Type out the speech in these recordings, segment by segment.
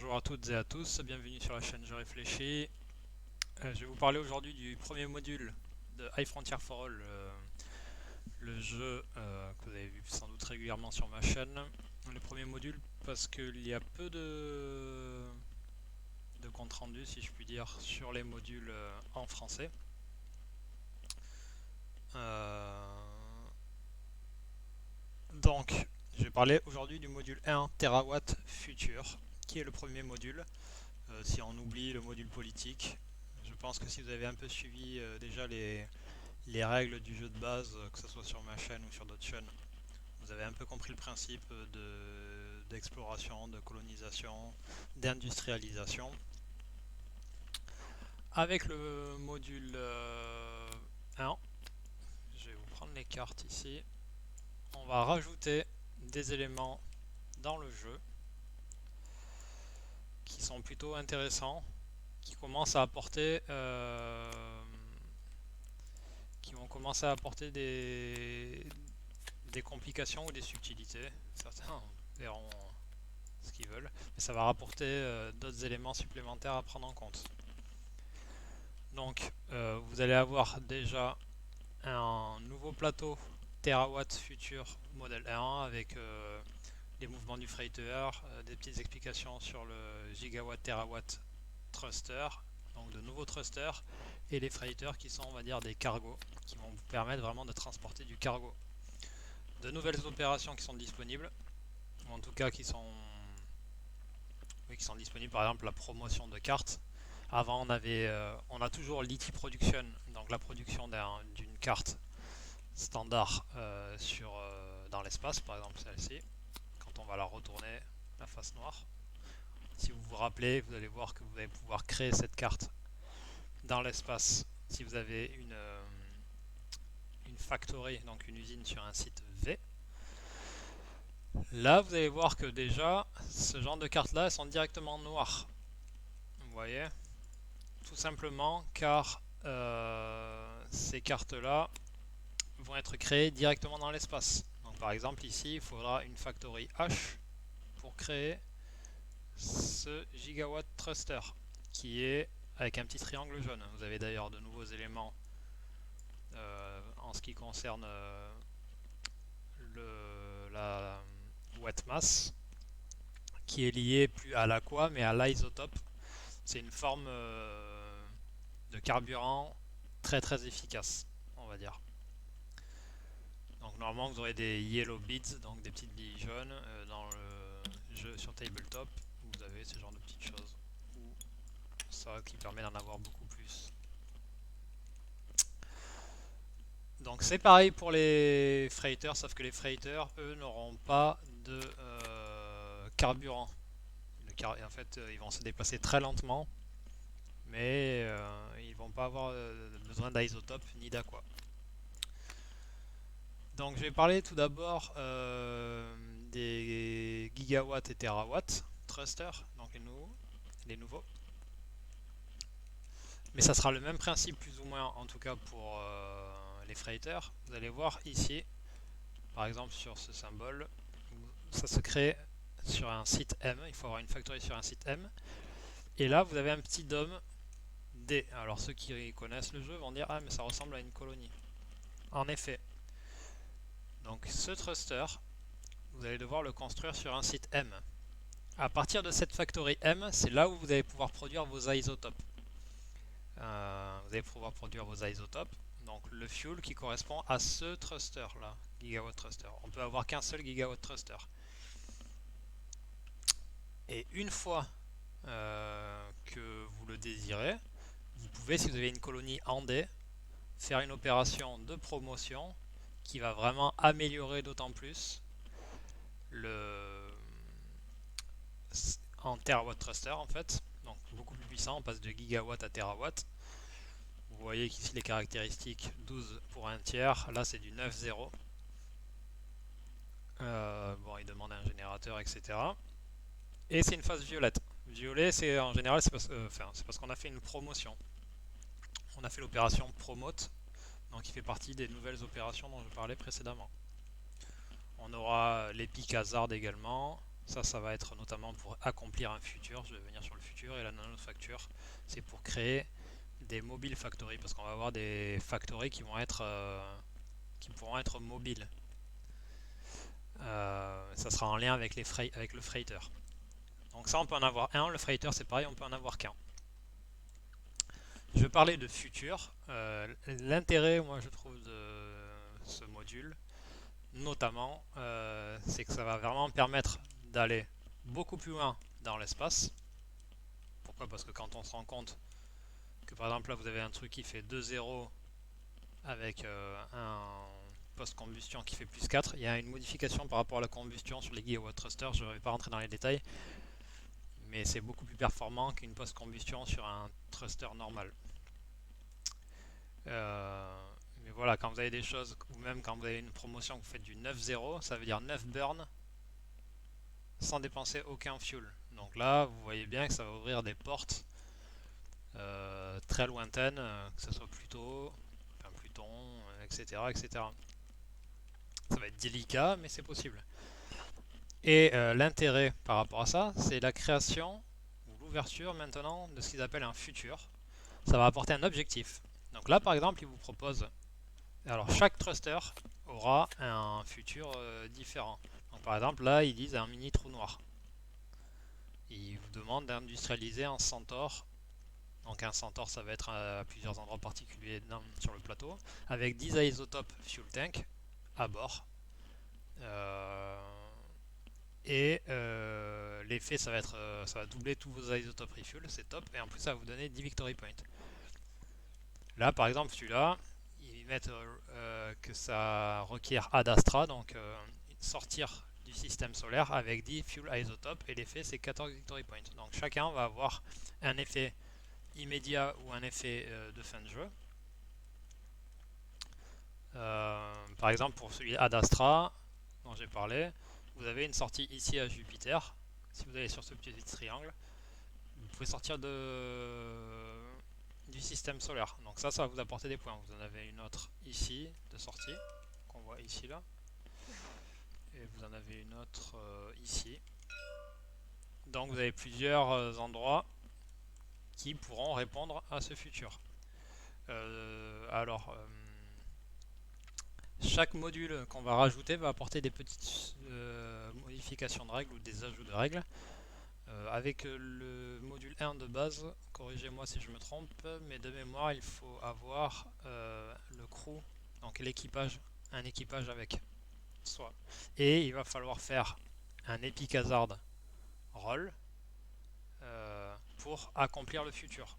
Bonjour à toutes et à tous, bienvenue sur la chaîne Je réfléchis. Je vais vous parler aujourd'hui du premier module de High Frontier for All, le jeu que vous avez vu sans doute régulièrement sur ma chaîne. Le premier module parce qu'il y a peu de compte rendu, si je puis dire, sur les modules en français. Donc, je vais parler aujourd'hui du module 1 Terawatt Future, qui est le premier module. Si on oublie le module politique, je pense que si vous avez un peu suivi déjà les règles du jeu de base, que ce soit sur ma chaîne ou sur d'autres chaînes, vous avez un peu compris le principe d'exploration, de colonisation, d'industrialisation. Avec le module 1, je vais vous prendre les cartes ici, on va rajouter des éléments dans le jeu qui sont plutôt intéressants, qui commencent à apporter qui vont commencer à apporter des complications ou des subtilités. Certains verront ce qu'ils veulent, mais ça va rapporter d'autres éléments supplémentaires à prendre en compte. Donc, vous allez avoir déjà un nouveau plateau Terawatt Future Model 1 avec les mouvements du freighter, des petites explications sur le gigawatt terawatt thruster, donc de nouveaux thrusters, et les freighters qui sont, on va dire, des cargos, qui vont vous permettre vraiment de transporter du cargo. De nouvelles opérations qui sont disponibles, ou en tout cas qui sont disponibles, par exemple la promotion de cartes. Avant on a toujours l'ET Production, donc la production d'une carte standard dans l'espace, par exemple celle-ci, quand on va la retourner la face noire. Si vous vous rappelez, vous allez voir que vous allez pouvoir créer cette carte dans l'espace si vous avez une factory, donc une usine sur un site V. Là, vous allez voir que déjà, ce genre de cartes-là, elles sont directement noires. Vous voyez? Tout simplement car ces cartes-là vont être créées directement dans l'espace. Donc par exemple ici, il faudra une factory H pour créer ce gigawatt thruster qui est avec un petit triangle jaune. Vous avez d'ailleurs de nouveaux éléments en ce qui concerne la wet mass qui est liée plus à l'aqua mais à l'isotope. C'est une forme de carburant très très efficace, on va dire. Donc normalement vous aurez des yellow beads, donc des petites billes jaunes dans le jeu sur tabletop. Vous avez ce genre de petites choses. Ou ça qui permet d'en avoir beaucoup plus. Donc c'est pareil pour les freighters, sauf que les freighters, eux, n'auront pas de carburant. En fait, ils vont se déplacer très lentement, mais ils vont pas avoir besoin d'isotope ni d'aqua. Donc je vais parler tout d'abord des gigawatts et terawatts thruster, donc les nouveaux. Mais ça sera le même principe plus ou moins en tout cas pour les freighters. Vous allez voir ici, par exemple sur ce symbole, ça se crée sur un site M, il faut avoir une factory sur un site M. Et là vous avez un petit DOM D. Alors ceux qui connaissent le jeu vont dire ah mais ça ressemble à une colonie. En effet. Donc ce thruster, vous allez devoir le construire sur un site M. À partir de cette factory M, c'est là où vous allez pouvoir produire vos isotopes. Vous allez pouvoir produire vos isotopes. Donc le fuel qui correspond à ce thruster là, gigawatt thruster. On peut avoir qu'un seul gigawatt thruster. Et une fois que vous le désirez, vous pouvez, si vous avez une colonie en D, faire une opération de promotion qui va vraiment améliorer d'autant plus le en terawatt thruster en fait. Donc beaucoup plus puissant, on passe de gigawatt à terawatt. Vous voyez qu'ici les caractéristiques 12 pour un tiers, là c'est du 9,0. Bon, il demande un générateur, etc. Et c'est une phase violette. Violet, c'est en général, c'est parce qu'on a fait une promotion. On a fait l'opération promote, donc il fait partie des nouvelles opérations dont je parlais précédemment. On aura l'Epic Hazard également, Ça va être notamment pour accomplir un futur. Je vais venir sur le futur. Et la nanofacture, c'est pour créer des mobile factory, parce qu'on va avoir des factories qui pourront être mobiles. Ça sera en lien avec, avec le freighter. Donc ça, on peut en avoir un. Le freighter, c'est pareil, on peut en avoir qu'un. Je vais parler de futur. L'intérêt, moi, je trouve, de ce module, notamment, c'est que ça va vraiment permettre d'aller beaucoup plus loin dans l'espace. Pourquoi? Parce que quand on se rend compte que, par exemple, là, vous avez un truc qui fait 2,0 avec un post-combustion qui fait plus 4, il y a une modification par rapport à la combustion sur les gigawatt thrusters. Je ne vais pas rentrer dans les détails, mais c'est beaucoup plus performant qu'une post-combustion sur un thruster normal. Mais voilà, quand vous avez des choses, ou même quand vous avez une promotion, vous faites du 9-0, ça veut dire 9 burns sans dépenser aucun fuel. Donc là, vous voyez bien que ça va ouvrir des portes très lointaines, que ce soit Pluton, etc., etc. Ça va être délicat, mais c'est possible. Et l'intérêt par rapport à ça, c'est la création ou l'ouverture maintenant de ce qu'ils appellent un futur. Ça va apporter un objectif. Donc là, par exemple, ils vous proposent. Alors, chaque thruster aura un futur différent. Donc, par exemple, là, ils disent un mini trou noir. Ils vous demandent d'industrialiser un Centaure. Donc, un Centaure, ça va être à plusieurs endroits particuliers sur le plateau, avec 10 isotopes fuel tank à bord. Et l'effet, ça va doubler tous vos isotopes refuel, c'est top. Et en plus, ça va vous donner 10 victory points. Là, par exemple, celui-là, ils mettent que ça requiert Ad Astra, donc sortir du système solaire avec 10 fuel isotopes. Et l'effet, c'est 14 victory points. Donc chacun va avoir un effet immédiat ou un effet de fin de jeu. Par exemple, pour celui Ad Astra dont j'ai parlé, vous avez une sortie ici à Jupiter. Si vous allez sur ce petit triangle, vous pouvez sortir du système solaire. Donc ça va vous apporter des points. Vous en avez une autre ici de sortie, qu'on voit ici là. Et vous en avez une autre ici. Donc vous avez plusieurs endroits qui pourront répondre à ce futur. Alors, chaque module qu'on va rajouter va apporter des petites modifications de règles ou des ajouts de règles. Avec le module 1 de base, corrigez-moi si je me trompe, mais de mémoire, il faut avoir le crew, donc l'équipage, un équipage avec soi. Et il va falloir faire un Epic Hazard roll pour accomplir le futur.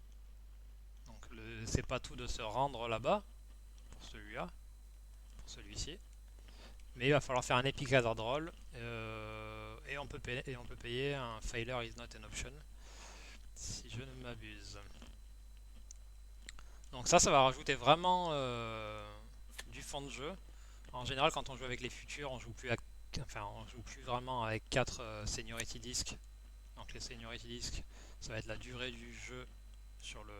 Donc c'est pas tout de se rendre là-bas pour celui-là, pour celui-ci, mais il va falloir faire un Epic Hazard roll et on peut payer un failure is not an option si je ne m'abuse. Donc ça va rajouter vraiment du fond de jeu. En général, quand on joue avec les futurs, on joue plus vraiment avec 4 seniority discs. Donc les seniority discs, ça va être la durée du jeu sur le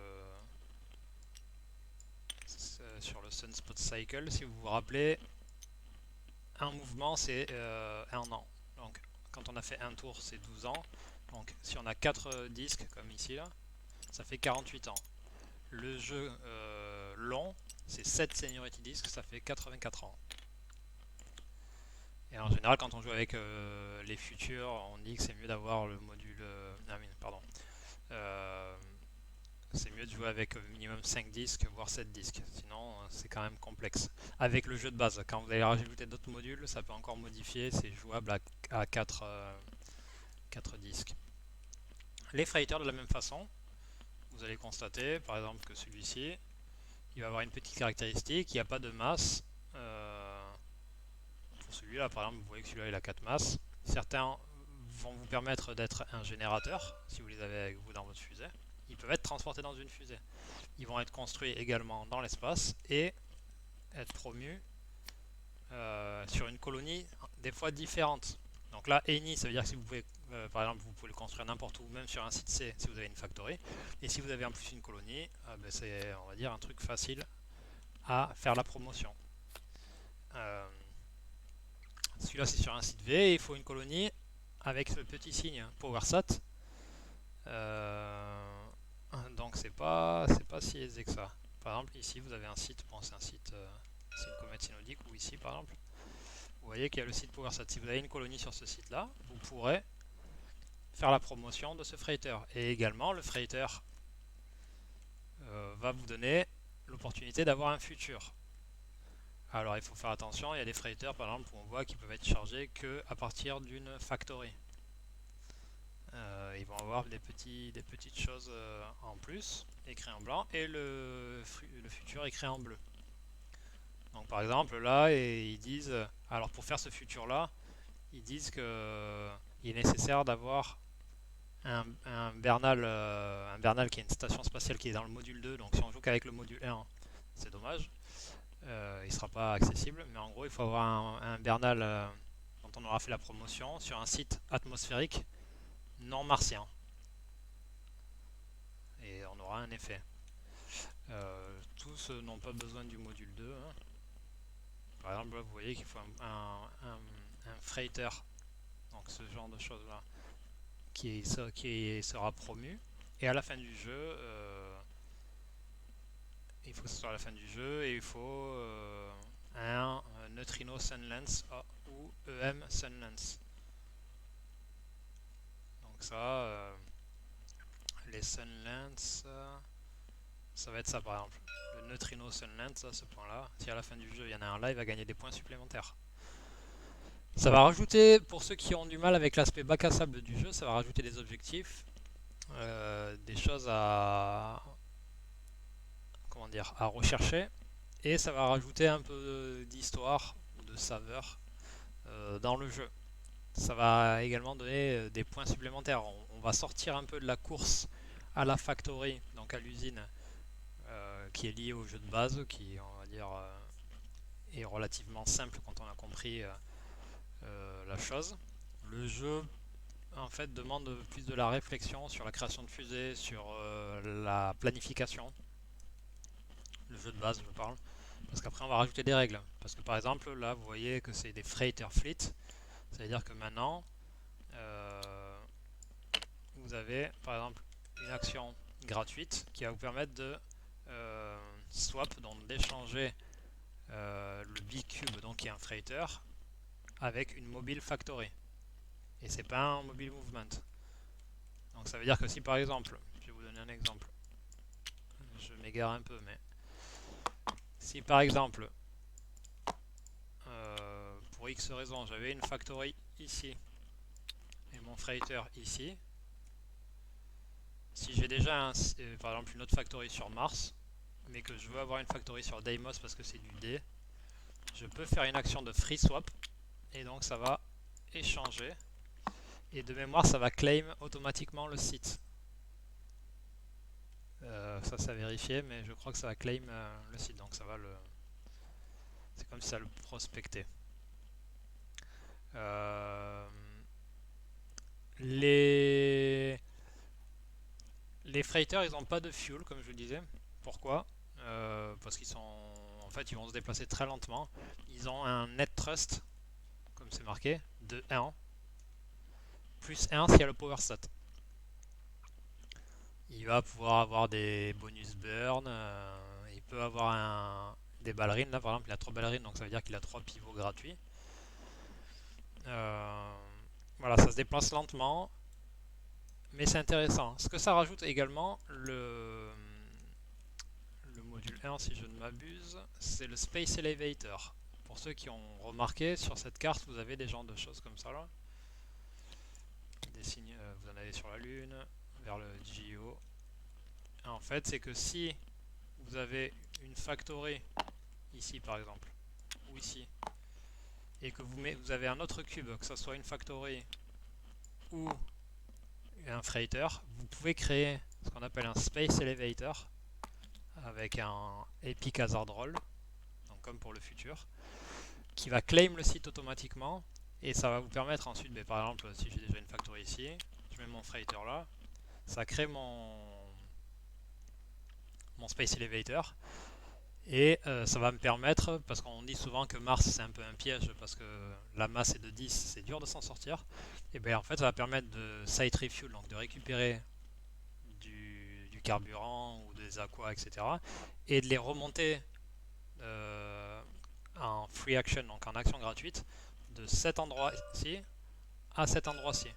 Sunspot Cycle. Si vous vous rappelez, un mouvement c'est 1 an. Donc quand on a fait un tour, c'est 12 ans. Donc si on a 4 disques comme ici là, ça fait 48 ans. Le jeu long, c'est 7 seniority discs, ça fait 84 ans. Et en général, quand on joue avec les futurs, on dit que c'est mieux d'avoir le module. Pardon. C'est mieux de jouer avec minimum 5 disques, voire 7 disques. Sinon, c'est quand même complexe. Avec le jeu de base, quand vous allez rajouter d'autres modules, ça peut encore modifier. C'est jouable à 4 disques. Les freighters, de la même façon, vous allez constater, par exemple, que celui-ci, il va avoir une petite caractéristique, il n'y a pas de masse. Pour celui-là, par exemple, vous voyez que celui-là, il a 4 masses. Certains vont vous permettre d'être un générateur, si vous les avez avec vous dans votre fusée. Ils peuvent être transportés dans une fusée. Ils vont être construits également dans l'espace et être promus sur une colonie des fois différente. Donc là, any, ça veut dire que si vous pouvez, par exemple, vous pouvez le construire n'importe où, même sur un site C, si vous avez une factory. Et si vous avez en plus une colonie, c'est, on va dire, un truc facile à faire la promotion. Celui-là, c'est sur un site V, il faut une colonie avec le petit signe PowerSat. Donc c'est pas si aisé que ça. Par exemple ici vous avez un site, bon c'est un site, c'est une comète synodique, ou ici par exemple, vous voyez qu'il y a le site PowerSat. Si vous avez une colonie sur ce site là, vous pourrez faire la promotion de ce freighter. Et également le freighter va vous donner l'opportunité d'avoir un futur. Alors il faut faire attention, il y a des freighters par exemple où on voit qu'ils peuvent être chargés que à partir d'une factory. Ils vont avoir des petites choses en plus, écrit en blanc, et le futur écrit en bleu. Donc par exemple là, ils disent, alors pour faire ce futur là, ils disent que il est nécessaire d'avoir un Bernal qui est une station spatiale qui est dans le module 2, donc si on joue qu'avec le module 1, c'est dommage. Il ne sera pas accessible, mais en gros il faut avoir un Bernal dont on aura fait la promotion sur un site atmosphérique non martien. Et on aura un effet. Tous n'ont pas besoin du module 2. Hein. Par exemple, là, vous voyez qu'il faut un freighter, donc ce genre de choses là, qui sera promu. Et à la fin du jeu, il faut que ce soit à la fin du jeu, et il faut un Neutrino Sunlance ou EM Sunlance. Donc ça, les Sunlance, ça va être ça par exemple. Le Neutrino Sunlance, à ce point-là, si à la fin du jeu il y en a un là, il va gagner des points supplémentaires. Ça va rajouter, pour ceux qui ont du mal avec l'aspect bac à sable du jeu, ça va rajouter des objectifs, des choses à, comment dire, à rechercher, et ça va rajouter un peu d'histoire ou de saveur dans le jeu. Ça va également donner des points supplémentaires. On va sortir un peu de la course à la factory, donc à l'usine, qui est liée au jeu de base, qui on va dire est relativement simple quand on a compris la chose. Le jeu en fait demande plus de la réflexion sur la création de fusées, sur la planification. Le jeu de base, je parle. Parce qu'après, on va rajouter des règles. Parce que par exemple, là, vous voyez que c'est des freighter fleet. Ça veut dire que maintenant, vous avez par exemple une action gratuite qui va vous permettre de swap, donc d'échanger le B-Cube, donc qui est un freighter, avec une mobile factory. Et c'est pas un mobile movement. Donc ça veut dire que si par exemple, je vais vous donner un exemple, je m'égare un peu, mais si par exemple, pour X raison, j'avais une factory ici et mon freighter ici, si j'ai déjà par exemple une autre factory sur Mars, mais que je veux avoir une factory sur Deimos parce que c'est du D, je peux faire une action de free swap et donc ça va échanger. Et de mémoire, ça va claim automatiquement le site. Ça, c'est à vérifier, mais je crois que ça va claim le site. Donc ça va le. C'est comme si ça le prospectait. Euh, les freighters, ils n'ont pas de fuel, comme je le disais. Pourquoi Parce qu'ils sont. En fait, ils vont se déplacer très lentement. Ils ont un net thrust, comme c'est marqué, de 1. Plus 1 s'il y a le power stat. Il va pouvoir avoir des bonus burn. Il peut avoir des ballerines. Là, par exemple, il a 3 ballerines, donc ça veut dire qu'il a 3 pivots gratuits. Voilà, ça se déplace lentement, mais c'est intéressant. Ce que ça rajoute également, le module 1, si je ne m'abuse, c'est le Space Elevator. Pour ceux qui ont remarqué, sur cette carte, vous avez des genres de choses comme ça là. Des signes, vous en avez sur la Lune, vers le GEO. En fait, c'est que si vous avez une factory, ici par exemple, ou ici, et que vous avez un autre cube, que ce soit une factory ou un freighter, vous pouvez créer ce qu'on appelle un Space Elevator avec un Epic Hazard Roll, donc comme pour le futur, qui va claim le site automatiquement et ça va vous permettre ensuite, mais par exemple, si j'ai déjà une factory ici, je mets mon freighter là, ça crée mon Space Elevator Et ça va me permettre, parce qu'on dit souvent que Mars c'est un peu un piège, parce que la masse est de 10, c'est dur de s'en sortir. Et bien en fait ça va permettre de site refuel, donc de récupérer du carburant ou des aquas, etc. Et de les remonter euh, en free action, donc en action gratuite, de cet endroit-ci à cet endroit-ci.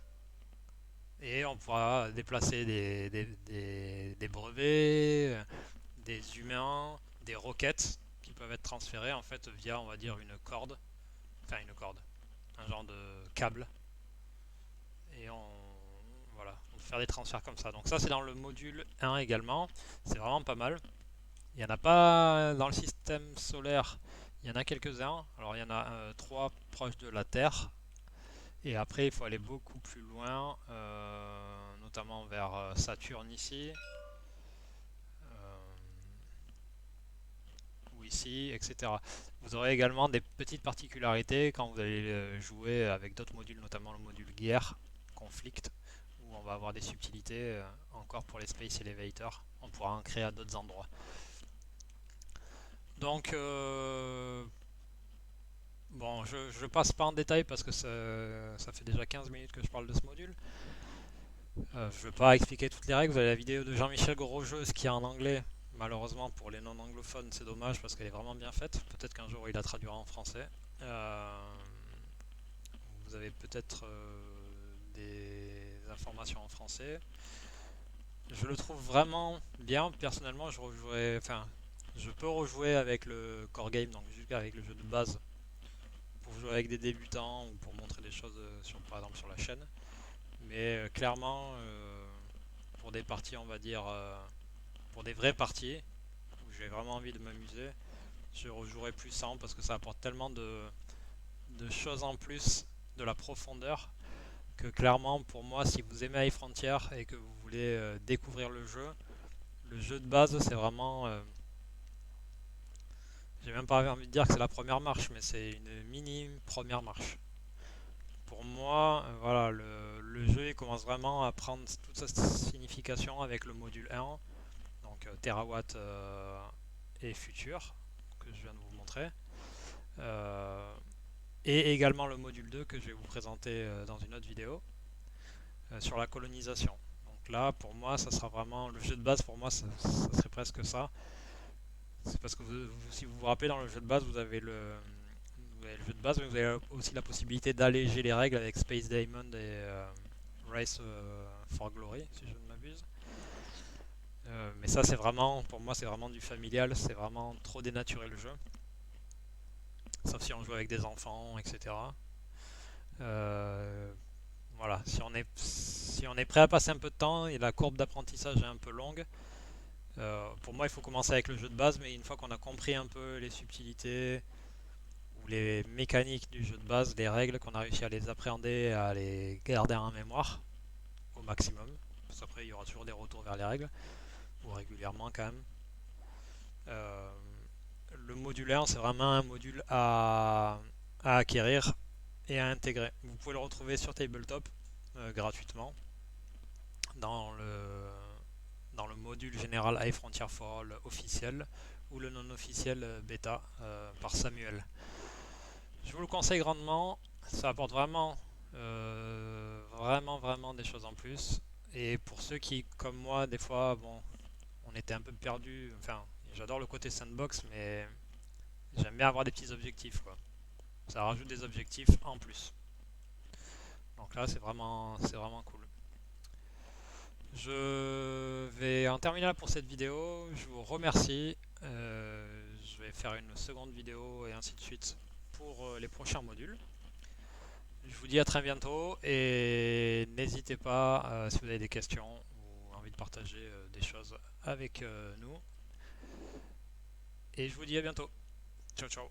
Et on pourra déplacer des brevets, des humains, des roquettes qui peuvent être transférées en fait via, on va dire, une corde, un genre de câble. Et voilà, on peut faire des transferts comme ça. Donc ça c'est dans le module 1 également, c'est vraiment pas mal. Il n'y en a pas dans le système solaire, il y en a quelques-uns. Alors il y en a trois proches de la Terre. Et après il faut aller beaucoup plus loin, notamment vers Saturne ici. Ou ici, etc. Vous aurez également des petites particularités quand vous allez jouer avec d'autres modules, notamment le module guerre, conflict, où on va avoir des subtilités encore pour les Space Elevators. On pourra en créer à d'autres endroits. Donc, bon, je passe pas en détail parce que ça fait déjà 15 minutes que je parle de ce module. Je ne vais pas expliquer toutes les règles. Vous avez la vidéo de Jean-Michel Grosjeu, ce qui est en anglais. Malheureusement pour les non-anglophones, c'est dommage parce qu'elle est vraiment bien faite. Peut-être qu'un jour il la traduira en français. Vous avez peut-être des informations en français. Je le trouve vraiment bien. Personnellement, je peux rejouer avec le core game, donc juste avec le jeu de base, pour jouer avec des débutants ou pour montrer des choses par exemple sur la chaîne. Mais clairement, pour des parties, on va dire, pour des vraies parties, où j'ai vraiment envie de m'amuser, je rejouerai plus sans parce que ça apporte tellement de choses en plus, de la profondeur, que clairement pour moi, si vous aimez High Frontier et que vous voulez découvrir le jeu de base c'est vraiment, j'ai même pas envie de dire que c'est la première marche, mais c'est une mini première marche. Pour moi, voilà, le jeu il commence vraiment à prendre toute sa signification avec le module 1, donc Terawatt et Futur, que je viens de vous montrer. Euh, et également le module 2 que je vais vous présenter dans une autre vidéo sur la colonisation. Donc là, pour moi, ça sera vraiment le jeu de base. Pour moi, ça serait presque ça. C'est parce que si vous vous rappelez, dans le jeu de base, vous avez le jeu de base, mais vous avez aussi la possibilité d'alléger les règles avec Space Diamond et Race for Glory, si je ne m'abuse. Mais ça, c'est vraiment, pour moi, c'est vraiment du familial. C'est vraiment trop dénaturé le jeu. Sauf si on joue avec des enfants, etc. Voilà, si on est prêt à passer un peu de temps et la courbe d'apprentissage est un peu longue, pour moi il faut commencer avec le jeu de base, mais une fois qu'on a compris un peu les subtilités ou les mécaniques du jeu de base, les règles, qu'on a réussi à les appréhender, à les garder en mémoire au maximum, parce qu'après il y aura toujours des retours vers les règles, ou régulièrement quand même. Euh, le modulaire c'est vraiment un module à acquérir et à intégrer. Vous pouvez le retrouver sur Tabletop gratuitement dans le module général High Frontier for All officiel ou le non officiel bêta par Samuel. Je vous le conseille grandement, ça apporte vraiment, vraiment des choses en plus. Et pour ceux qui, comme moi, des fois, bon, on était un peu perdu. Enfin, j'adore le côté sandbox, mais j'aime bien avoir des petits objectifs, quoi. Ça rajoute des objectifs en plus. Donc là, c'est vraiment cool. Je vais en terminer là pour cette vidéo. Je vous remercie. Je vais faire une seconde vidéo et ainsi de suite pour les prochains modules. Je vous dis à très bientôt et n'hésitez pas si vous avez des questions ou envie de partager des choses avec nous. Et je vous dis à bientôt. Ciao ciao.